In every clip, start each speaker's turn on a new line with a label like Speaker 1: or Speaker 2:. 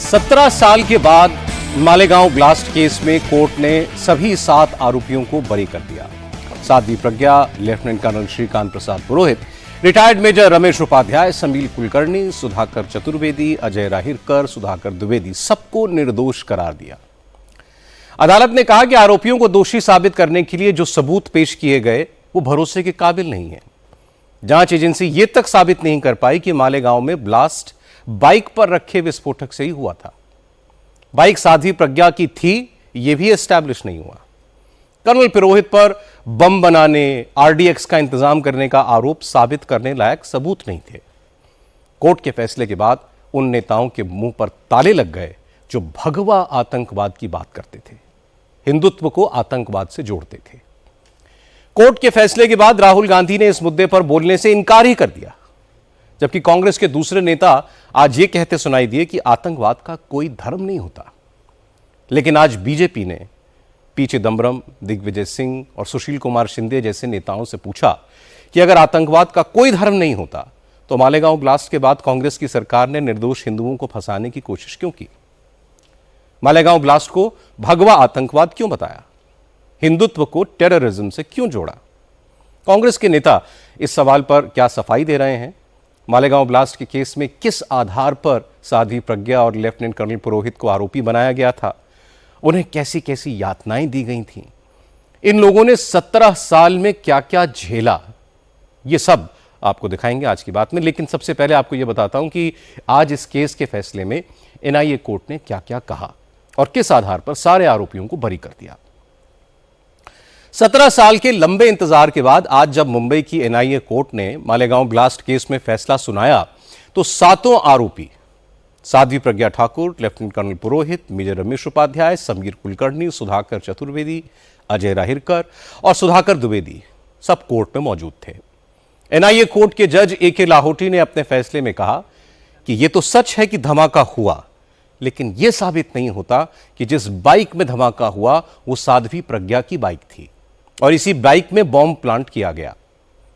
Speaker 1: 17 साल के बाद मालेगांव ब्लास्ट केस में कोर्ट ने सभी 7 आरोपियों को बरी कर दिया। Sadhvi Pragya, lieutenant colonel Shrikant Prasad Purohit, retired major Ramesh Upadhyay, Sameer Kulkarni, Sudhakar Chaturvedi, Ajay Rahirkar, Sudhakar Dwivedi सबको निर्दोष करार दिया। अदालत ने कहा कि आरोपियों को दोषी साबित करने के लिए जो सबूत पेश किए गए वो भरोसे के काबिल नहीं है। जांच एजेंसी ये तक साबित नहीं कर पाई कि मालेगांव में ब्लास्ट बाइक पर रखे विस्फोटक से ही हुआ था। बाइक साध्वी प्रज्ञा की थी, यह भी एस्टैब्लिश नहीं हुआ। कर्नल पुरोहित पर बम बनाने, आरडीएक्स का इंतजाम करने का आरोप साबित करने लायक सबूत नहीं थे। कोर्ट के फैसले के बाद उन नेताओं के मुंह पर ताले लग गए जो भगवा आतंकवाद की बात करते थे, हिंदुत्व को आतंकवाद से जोड़ते थे। कोर्ट के फैसले के बाद राहुल गांधी ने इस मुद्दे पर बोलने से इनकार ही कर दिया, जबकि कांग्रेस के दूसरे नेता आज ये कहते सुनाई दिए कि आतंकवाद का कोई धर्म नहीं होता। लेकिन आज बीजेपी ने पी चिदंबरम, दिग्विजय सिंह और सुशील कुमार शिंदे जैसे नेताओं से पूछा कि अगर आतंकवाद का कोई धर्म नहीं होता तो मालेगांव ब्लास्ट के बाद कांग्रेस की सरकार ने निर्दोष हिंदुओं को फंसाने की कोशिश क्यों की? मालेगांव ब्लास्ट को भगवा आतंकवाद क्यों बताया? हिंदुत्व को टेररिज्म से क्यों जोड़ा? कांग्रेस के नेता इस सवाल पर क्या सफाई दे रहे हैं? मालेगांव ब्लास्ट के केस में किस आधार पर साध्वी प्रज्ञा और लेफ्टिनेंट कर्नल पुरोहित को आरोपी बनाया गया था? उन्हें कैसी कैसी यातनाएं दी गई थीं? इन लोगों ने 17 साल में क्या क्या झेला, ये सब आपको दिखाएंगे आज की बात में। लेकिन सबसे पहले आपको यह बताता हूं कि आज इस केस के फैसले में एनआईए कोर्ट ने क्या क्या कहा और किस आधार पर सारे आरोपियों को बरी कर दिया। 17 साल के लंबे इंतजार के बाद आज जब मुंबई की एनआईए कोर्ट ने मालेगांव ब्लास्ट केस में फैसला सुनाया तो 7 आरोपी साध्वी प्रज्ञा ठाकुर, लेफ्टिनेंट कर्नल पुरोहित, मेजर रमेश उपाध्याय, समीर कुलकर्णी, सुधाकर चतुर्वेदी, अजय राहिरकर और सुधाकर द्विवेदी सब कोर्ट में मौजूद थे। एनआईए कोर्ट के जज ए.के. लाहोटी ने अपने फैसले में कहा कि यह तो सच है कि धमाका हुआ, लेकिन यह साबित नहीं होता कि जिस बाइक में धमाका हुआ वो साध्वी प्रज्ञा की बाइक थी और इसी बाइक में बॉम्ब प्लांट किया गया,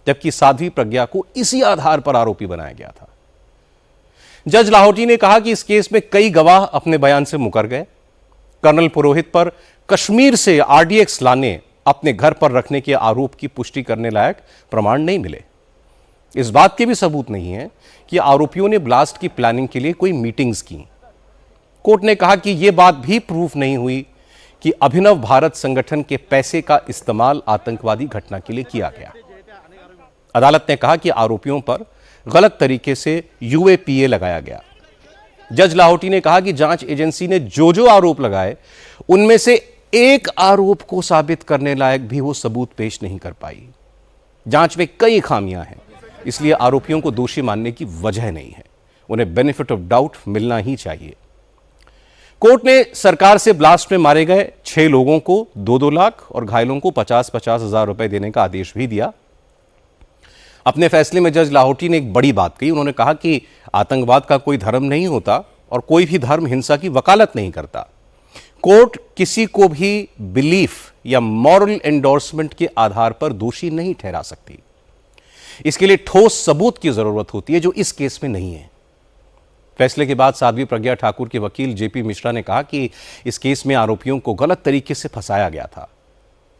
Speaker 1: जबकि साध्वी प्रज्ञा को इसी आधार पर आरोपी बनाया गया था। जज लाहोटी ने कहा कि इस केस में कई गवाह अपने बयान से मुकर गए। कर्नल पुरोहित पर कश्मीर से आरडीएक्स लाने, अपने घर पर रखने के आरोप की पुष्टि करने लायक प्रमाण नहीं मिले। इस बात के भी सबूत नहीं है कि आरोपियों ने ब्लास्ट की प्लानिंग के लिए कोई मीटिंग्स की। कोर्ट ने कहा कि यह बात भी प्रूफ नहीं हुई कि अभिनव भारत संगठन के पैसे का इस्तेमाल आतंकवादी घटना के लिए किया गया। अदालत ने कहा कि आरोपियों पर गलत तरीके से यूएपीए लगाया गया। जज लाहोटी ने कहा कि जांच एजेंसी ने जो जो आरोप लगाए उनमें से एक आरोप को साबित करने लायक भी वो सबूत पेश नहीं कर पाई। जांच में कई खामियां हैं, इसलिए आरोपियों को दोषी मानने की वजह नहीं है। उन्हें बेनिफिट ऑफ डाउट मिलना ही चाहिए। कोर्ट ने सरकार से ब्लास्ट में मारे गए 6 लोगों को 2-2 लाख और घायलों को 50-50 हजार रुपए देने का आदेश भी दिया। अपने फैसले में जज लाहोटी ने एक बड़ी बात कही। उन्होंने कहा कि आतंकवाद का कोई धर्म नहीं होता और कोई भी धर्म हिंसा की वकालत नहीं करता। कोर्ट किसी को भी बिलीफ या मॉरल एंडोर्समेंट के आधार पर दोषी नहीं ठहरा सकती। इसके लिए ठोस सबूत की जरूरत होती है, जो इस केस में नहीं है। फैसले के बाद साध्वी प्रज्ञा ठाकुर के वकील जेपी मिश्रा ने कहा कि इस केस में आरोपियों को गलत तरीके से फंसाया गया था।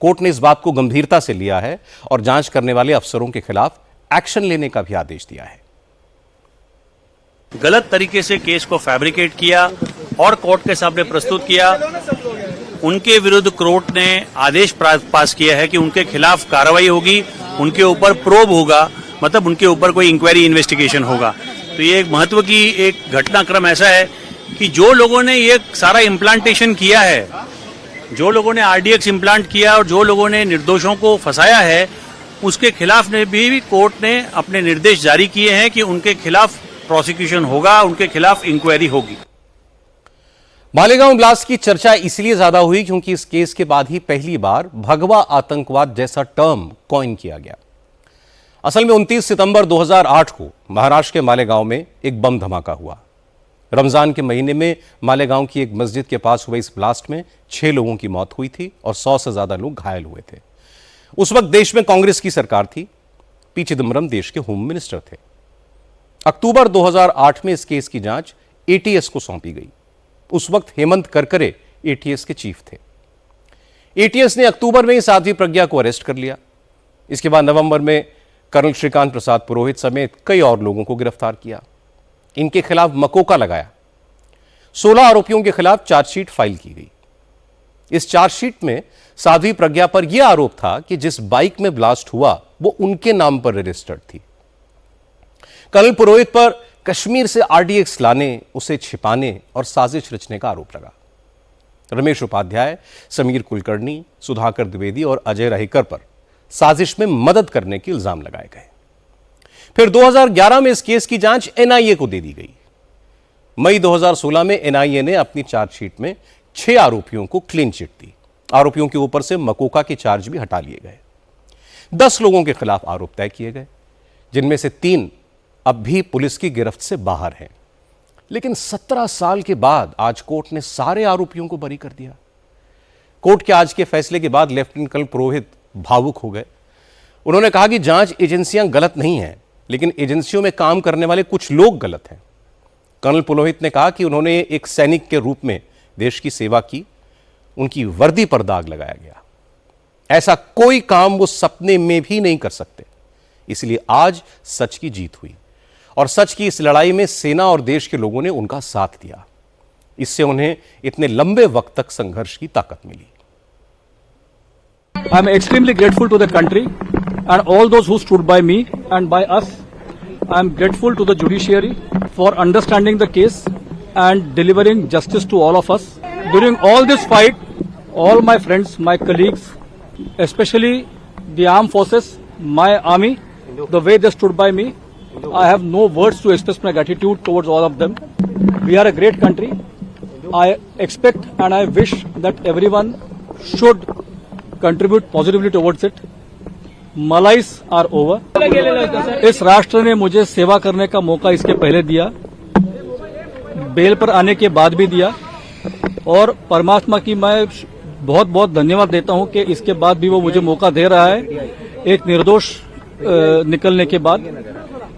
Speaker 1: कोर्ट ने इस बात को गंभीरता से लिया है और जांच करने वाले अफसरों के खिलाफ एक्शन लेने का भी आदेश दिया है।
Speaker 2: गलत तरीके से केस को फैब्रिकेट किया और कोर्ट के सामने प्रस्तुत किया। उनके विरुद्ध कोर्ट ने आदेश पास किया है कि उनके खिलाफ कार्रवाई होगी, उनके ऊपर प्रोब होगा, मतलब उनके ऊपर कोई इंक्वायरी इन्वेस्टिगेशन होगा। तो ये एक महत्व की एक घटनाक्रम ऐसा है कि जो लोगों ने ये सारा इम्प्लांटेशन किया है, जो लोगों ने आरडीएक्स इम्प्लांट किया और जो लोगों ने निर्दोषों को फंसाया है, उसके खिलाफ ने भी कोर्ट ने अपने निर्देश जारी किए हैं कि उनके खिलाफ प्रोसिक्यूशन होगा, उनके खिलाफ इंक्वायरी होगी।
Speaker 1: मालेगांव ब्लास्ट की चर्चा इसलिए ज्यादा हुई क्योंकि इस केस के बाद ही पहली बार भगवा आतंकवाद जैसा टर्म कॉइन किया गया। असल में 29 सितंबर 2008 को महाराष्ट्र के मालेगांव में एक बम धमाका हुआ। रमजान के महीने में मालेगांव की एक मस्जिद के पास हुए इस ब्लास्ट में 6 लोगों की मौत हुई थी और 100 से ज्यादा लोग घायल हुए थे। उस वक्त देश में कांग्रेस की सरकार थी। पी चिदंबरम देश के होम मिनिस्टर थे। अक्टूबर 2008 में इस केस की जांच एटीएस को सौंपी गई। उस वक्त हेमंत करकरे एटीएस के चीफ थे। एटीएस ने अक्टूबर में ही साध्वी प्रज्ञा को अरेस्ट कर लिया। इसके बाद नवंबर में कर्नल श्रीकांत प्रसाद पुरोहित समेत कई और लोगों को गिरफ्तार किया। इनके खिलाफ मकोका लगाया। 16 आरोपियों के खिलाफ चार्जशीट फाइल की गई। इस चार्जशीट में साध्वी प्रज्ञा पर यह आरोप था कि जिस बाइक में ब्लास्ट हुआ वो उनके नाम पर रजिस्टर्ड थी। कर्नल पुरोहित पर कश्मीर से आरडीएक्स लाने, उसे छिपाने और साजिश रचने का आरोप लगा। रमेश उपाध्याय, समीर कुलकर्णी, सुधाकर द्विवेदी और अजय राहीकर पर साजिश में मदद करने के इल्जाम लगाए गए। फिर 2011 में इस केस की जांच एनआईए को दे दी गई। मई 2016 में एनआईए ने अपनी चार्जशीट में 6 आरोपियों को क्लीन चिट दी। आरोपियों के ऊपर से मकोका के चार्ज भी हटा लिए गए। 10 लोगों के खिलाफ आरोप तय किए गए, जिनमें से 3 अब भी पुलिस की गिरफ्त से बाहर हैं। लेकिन 17 साल के बाद आज कोर्ट ने सारे आरोपियों को बरी कर दिया। कोर्ट के आज के फैसले के बाद लेफ्टिनेंट कर्नल पुरोहित भावुक हो गए। उन्होंने कहा कि जांच एजेंसियां गलत नहीं हैं, लेकिन एजेंसियों में काम करने वाले कुछ लोग गलत हैं। कर्नल पुरोहित ने कहा कि उन्होंने एक सैनिक के रूप में देश की सेवा की, उनकी वर्दी पर दाग लगाया गया। ऐसा कोई काम वो सपने में भी नहीं कर सकते। इसलिए आज सच की जीत हुई और सच की इस लड़ाई में सेना और देश के लोगों ने उनका साथ दिया। इससे उन्हें इतने लंबे वक्त तक संघर्ष की ताकत मिली।
Speaker 3: I am extremely grateful to the country and all those who stood by me and by us. I am grateful to the judiciary for understanding the case and delivering justice to all of us. During all this fight, all my friends, my colleagues, especially the armed forces, my army, the way they stood by me, I have no words to express my gratitude towards all of them. We are a great country. I expect and I wish that everyone should contribute positively towards it. Malais are over. इस राष्ट्र ने मुझे सेवा करने का मौका इसके पहले दिया, बेल पर आने के बाद भी दिया और परमात्मा की मैं बहुत बहुत धन्यवाद देता हूं कि इसके बाद भी वो मुझे मौका दे रहा है एक निर्दोष निकलने के बाद।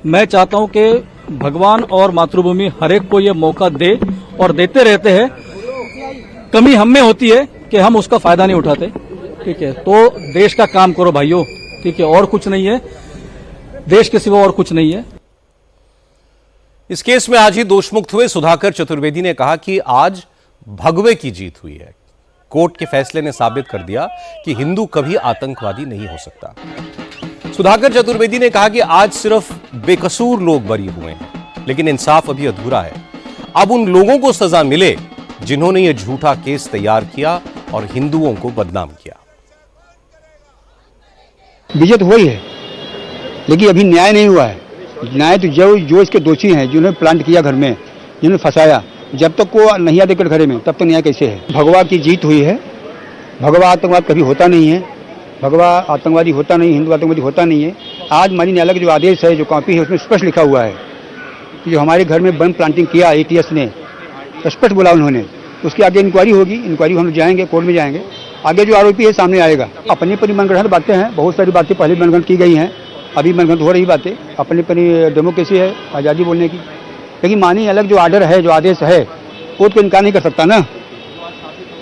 Speaker 3: मैं चाहता हूं कि भगवान और मातृभूमि हर एक को ये मौका दे और देते रहते हैं। कमी हम में होती है कि हम उसका फायदा नहीं उठाते। ठीक है, तो देश का काम करो भाइयों। ठीक है, और कुछ नहीं है, देश के सिवा और कुछ नहीं है।
Speaker 1: इस केस में आज ही दोषमुक्त हुए सुधाकर चतुर्वेदी ने कहा कि आज भगवे की जीत हुई है। कोर्ट के फैसले ने साबित कर दिया कि हिंदू कभी आतंकवादी नहीं हो सकता। सुधाकर चतुर्वेदी ने कहा कि आज सिर्फ बेकसूर लोग बरी हुए हैं, लेकिन इंसाफ अभी अधूरा है। अब उन लोगों को सजा मिले जिन्होंने यह झूठा केस तैयार किया और हिंदुओं को बदनाम किया।
Speaker 4: विजय तो हुई है, लेकिन अभी न्याय नहीं हुआ है। न्याय तो जो इसके दोषी हैं, जिन्होंने प्लांट किया घर में, जिन्होंने फंसाया, जब तक को नहीं आते घरे में, तब तक न्याय कैसे है। भगवा की जीत हुई है। भगवा आतंकवाद कभी होता नहीं है। भगवा आतंकवादी होता नहीं, हिंदू आतंकवादी होता नहीं है। आज माननीय न्यायालय का जो आदेश है, जो कॉपी है, उसमें स्पष्ट लिखा हुआ है कि जो हमारे घर में बम प्लांटिंग किया एटीएस ने, स्पष्ट बोला उन्होंने। उसकी आगे इंक्वायरी होगी। इंक्वायरी हम जाएंगे, कोर्ट में जाएंगे, आगे जो आरोपी है सामने आएगा। अपनी अपनी मनगढ़ंत बातें हैं, बहुत सारी बातें पहले मनगढ़ंत की गई हैं, अभी मनगढ़ंत हो रही बातें। अपनी अपनी डेमोक्रेसी है, आज़ादी बोलने की। लेकिन माननीय अलग जो आर्डर है, जो आदेश है, कोर्ट को इनकार नहीं कर सकता ना।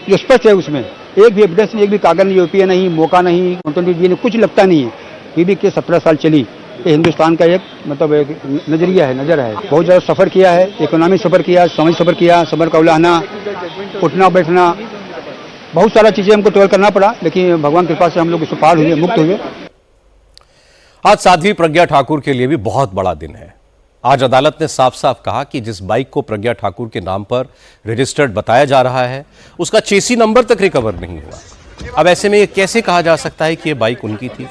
Speaker 4: जो स्पष्ट है उसमें एक भी एविडेंस नहीं, एक भी कागज नहीं, यूपीए नहीं, मौका नहीं, नहीं, कुछ लगता नहीं है। ये भी कि 17 साल चली। ये हिंदुस्तान का एक मतलब एक नजरिया है, नजर है। बहुत ज़्यादा सफ़र किया है, इकोनॉमिक सफ़र किया, समझ सफ़र किया, सबर का उलाहना, उठना बैठना, बहुत सारा चीज़ें हमको टोल करना पड़ा, लेकिन भगवान की कृपा से हम लोग इससे पार हुए, मुक्त हुए।
Speaker 1: आज साध्वी प्रज्ञा ठाकुर के लिए भी बहुत बड़ा दिन है। आज अदालत ने साफ साफ कहा कि जिस बाइक को प्रज्ञा ठाकुर के नाम पर रजिस्टर्ड बताया जा रहा है, उसका चेसी नंबर तक रिकवर नहीं हुआ। अब ऐसे में यह कैसे कहा जा सकता है कि यह बाइक उनकी थी?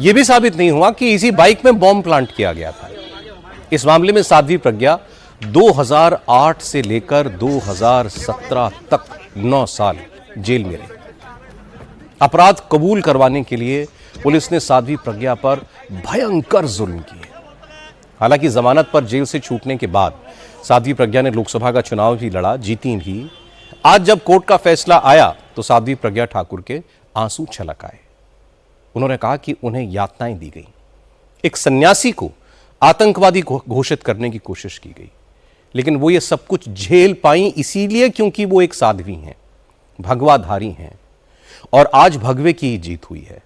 Speaker 1: यह भी साबित नहीं हुआ कि इसी बाइक में बॉम्ब प्लांट किया गया था। इस मामले में साध्वी प्रज्ञा 2008 से लेकर 2017 तक 9 साल जेल में रही। अपराध कबूल करवाने के लिए पुलिस ने साध्वी प्रज्ञा पर भयंकर जुल्म किए। हालांकि जमानत पर जेल से छूटने के बाद साध्वी प्रज्ञा ने लोकसभा का चुनाव भी लड़ा, जीती भी। आज जब कोर्ट का फैसला आया तो साध्वी प्रज्ञा ठाकुर के आंसू छलक आए। उन्होंने कहा कि उन्हें यातनाएं दी गई। एक सन्यासी को आतंकवादी घोषित करने की कोशिश की गई। लेकिन वो ये सब कुछ झेल पाई इसीलिए क्योंकि वो एक साध्वी हैं, भगवाधारी हैं, और आज भगवे की ही जीत हुई है।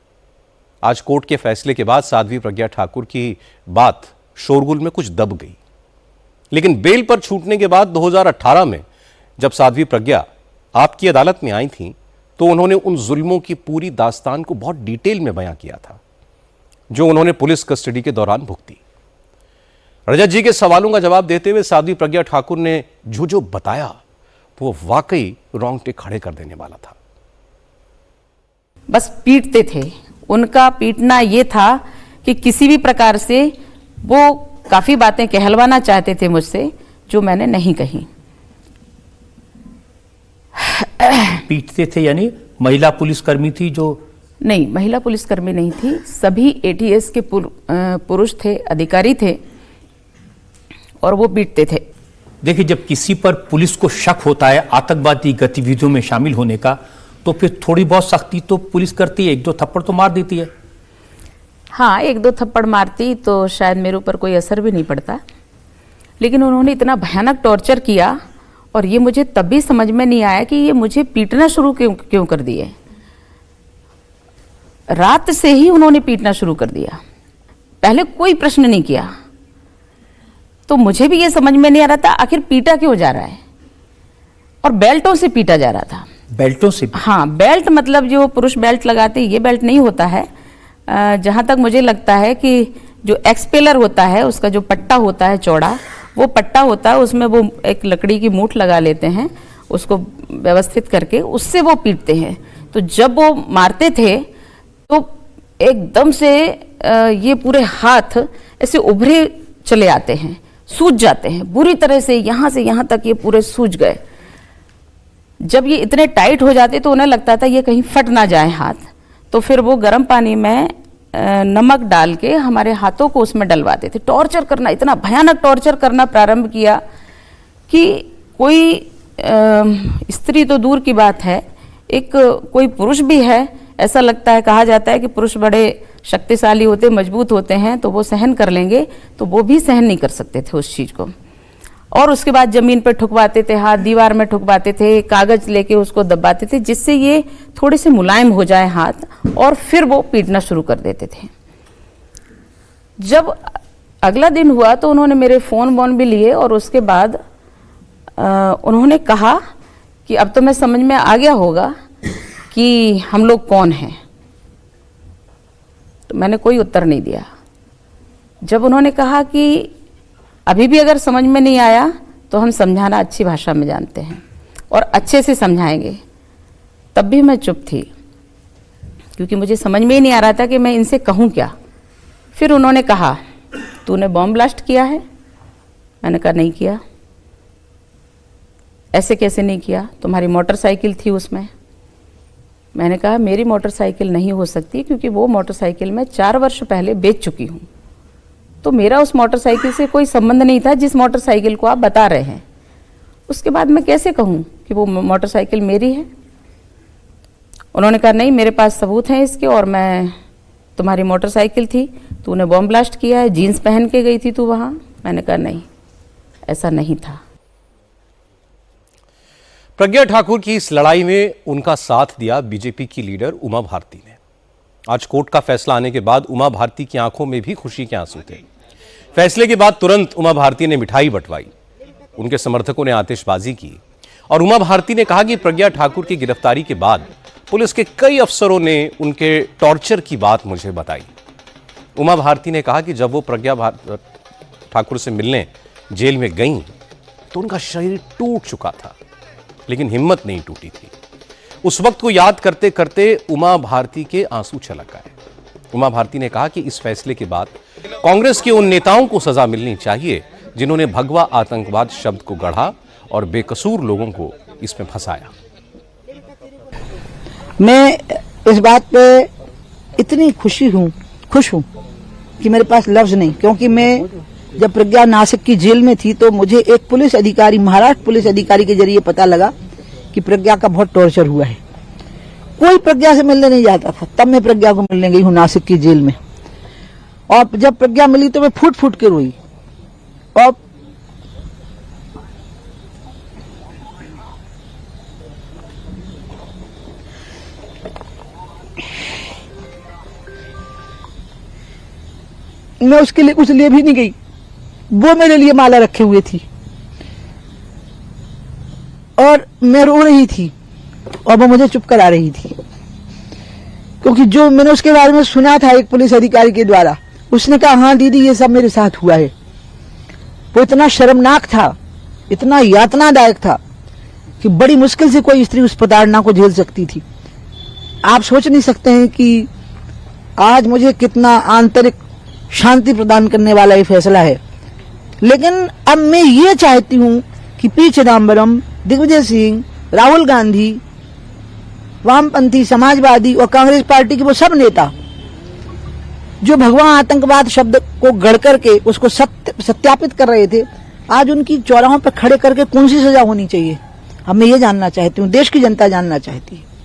Speaker 1: आज कोर्ट के फैसले के बाद साध्वी प्रज्ञा ठाकुर की बात शोरगुल में कुछ दब गई, लेकिन बेल पर छूटने के बाद 2018 में जब साध्वी प्रज्ञा आपकी अदालत में आई थी तो उन्होंने उन जुल्मों की पूरी दास्तान को बहुत डिटेल में बयां किया था जो उन्होंने पुलिस कस्टडी के दौरान भुगती। रजत जी के सवालों का जवाब देते हुए साध्वी प्रज्ञा ठाकुर ने जो बताया वो वाकई रोंगटे खड़े कर देने वाला था।
Speaker 5: बस पीटते थे, उनका पीटना ये था कि किसी भी प्रकार से वो काफी बातें कहलवाना चाहते थे मुझसे जो मैंने नहीं कही।
Speaker 6: पीटते थे यानी महिला पुलिसकर्मी थी जो?
Speaker 5: नहीं, महिला पुलिसकर्मी नहीं थी, सभी एटीएस के पुरुष थे, अधिकारी थे और वो पीटते थे।
Speaker 6: देखिए, जब किसी पर पुलिस को शक होता है आतंकवादी गतिविधियों में शामिल होने का, तो फिर थोड़ी बहुत सख्ती तो पुलिस करती है, एक दो थप्पड़ तो मार देती है।
Speaker 5: हाँ, एक दो थप्पड़ मारती तो शायद मेरे ऊपर कोई असर भी नहीं पड़ता, लेकिन उन्होंने इतना भयानक टॉर्चर किया और ये मुझे तब भी समझ में नहीं आया कि ये मुझे पीटना शुरू क्यों कर दिए। रात से ही उन्होंने पीटना शुरू कर दिया, पहले कोई प्रश्न नहीं किया। तो मुझे भी ये समझ में नहीं आ रहा था आखिर पीटा क्यों जा रहा है, और बेल्टों से पीटा जा रहा था।
Speaker 6: बेल्टों से?
Speaker 5: हाँ, बेल्ट मतलब जो पुरुष बेल्ट लगाते ये बेल्ट नहीं होता है। जहाँ तक मुझे लगता है कि जो एक्सपेलर होता है उसका जो पट्टा होता है चौड़ा, वो पट्टा होता है, उसमें वो एक लकड़ी की मूठ लगा लेते हैं, उसको व्यवस्थित करके उससे वो पीटते हैं। तो जब वो मारते थे तो एकदम से ये पूरे हाथ ऐसे उभरे चले आते हैं, सूज जाते हैं बुरी तरह से, यहाँ से यहाँ तक ये पूरे सूज गए। जब ये इतने टाइट हो जाते तो उन्हें लगता था ये कहीं फट ना जाए हाथ, तो फिर वो गर्म पानी में नमक डाल के हमारे हाथों को उसमें डलवाते थे। टॉर्चर करना, इतना भयानक टॉर्चर करना प्रारंभ किया कि कोई स्त्री तो दूर की बात है, एक कोई पुरुष भी है, ऐसा लगता है, कहा जाता है कि पुरुष बड़े शक्तिशाली होते, मजबूत होते हैं तो वो सहन कर लेंगे, तो वो भी सहन नहीं कर सकते थे उस चीज़ को। और उसके बाद जमीन पर ठुकवाते थे, हाथ दीवार में ठुकवाते थे, कागज लेके उसको दबाते थे जिससे ये थोड़े से मुलायम हो जाए हाथ, और फिर वो पीटना शुरू कर देते थे। जब अगला दिन हुआ तो उन्होंने मेरे फ़ोन भी लिए और उसके बाद उन्होंने कहा कि अब तो मैं समझ में आ गया होगा कि हम लोग कौन हैं। तो मैंने कोई उत्तर नहीं दिया। जब उन्होंने कहा कि अभी भी अगर समझ में नहीं आया तो हम समझाना अच्छी भाषा में जानते हैं और अच्छे से समझाएंगे, तब भी मैं चुप थी क्योंकि मुझे समझ में ही नहीं आ रहा था कि मैं इनसे कहूँ क्या। फिर उन्होंने कहा, तूने बॉम्ब ब्लास्ट किया है? मैंने कहा नहीं किया। ऐसे कैसे नहीं किया? तुम्हारी मोटरसाइकिल थी उसमें। मैंने कहा मेरी मोटरसाइकिल नहीं हो सकती क्योंकि वो मोटरसाइकिल मैं 4 वर्ष पहले बेच चुकी हूँ, तो मेरा उस मोटरसाइकिल से कोई संबंध नहीं था जिस मोटरसाइकिल को आप बता रहे हैं। उसके बाद मैं कैसे कहूँ कि वो मोटरसाइकिल मेरी है? उन्होंने कहा नहीं, मेरे पास सबूत हैं इसके, और मैं तुम्हारी मोटरसाइकिल थी, तूने बॉम्ब ब्लास्ट किया है, जीन्स पहन के गई थी तू वहाँ। मैंने कहा नहीं, ऐसा नहीं था।
Speaker 1: प्रज्ञा ठाकुर की इस लड़ाई में उनका साथ दिया बीजेपी की लीडर उमा भारती ने। आज कोर्ट का फैसला आने के बाद उमा भारती की आंखों में भी खुशी के आंसू थे। फैसले के बाद तुरंत उमा भारती ने मिठाई बंटवाई, उनके समर्थकों ने आतिशबाजी की और उमा भारती ने कहा कि प्रज्ञा ठाकुर की गिरफ्तारी के बाद पुलिस के कई अफसरों ने उनके टॉर्चर की बात मुझे बताई। उमा भारती ने कहा कि जब वो प्रज्ञा ठाकुर से मिलने जेल में गईं तो उनका शरीर टूट चुका था, लेकिन हिम्मत नहीं टूटी थी। उस वक्त को याद करते करते उमा भारती के आंसू छलक आए। उमा भारती ने कहा कि इस फैसले के बाद कांग्रेस के उन नेताओं को सजा मिलनी चाहिए जिन्होंने भगवा आतंकवाद शब्द को गढ़ा और बेकसूर लोगों को इसमें फंसाया।
Speaker 7: मैं इस बात पे इतनी खुश हूं कि मेरे पास लफ्ज नहीं, क्योंकि मैं जब प्रज्ञा नासिक की जेल में थी तो मुझे एक पुलिस अधिकारी, महाराष्ट्र पुलिस अधिकारी के जरिए पता लगा कि प्रज्ञा का बहुत टॉर्चर हुआ है। कोई प्रज्ञा से मिलने नहीं जाता था, तब मैं प्रज्ञा को मिलने गई हूँ नासिक की जेल में, और जब प्रज्ञा मिली तो मैं फूट फूट के रोई। और मैं उसके लिए उस लिए भी नहीं गई, वो मेरे लिए माला रखे हुए थी और मैं रो रही थी और वो मुझे चुप करा रही थी, क्योंकि जो मैंने उसके बारे में सुना था एक पुलिस अधिकारी के द्वारा, उसने कहा हाँ दीदी ये सब मेरे साथ हुआ है। वो इतना शर्मनाक था, इतना यातनादायक था कि बड़ी मुश्किल से कोई स्त्री उस प्रताड़ना को झेल सकती थी। आप सोच नहीं सकते हैं कि आज मुझे कितना आंतरिक शांति प्रदान करने वाला ये फैसला है। लेकिन अब मैं ये चाहती हूं कि पी चिदम्बरम, दिग्विजय सिंह, राहुल गांधी, वामपंथी, समाजवादी और कांग्रेस पार्टी के वो सब नेता जो भगवा आतंकवाद शब्द को गढ़ करके उसको सत्यापित कर रहे थे, आज उनकी चौराहों पर खड़े करके कौन सी सजा होनी चाहिए, अब मैं ये जानना चाहती हूँ, देश की जनता जानना चाहती है।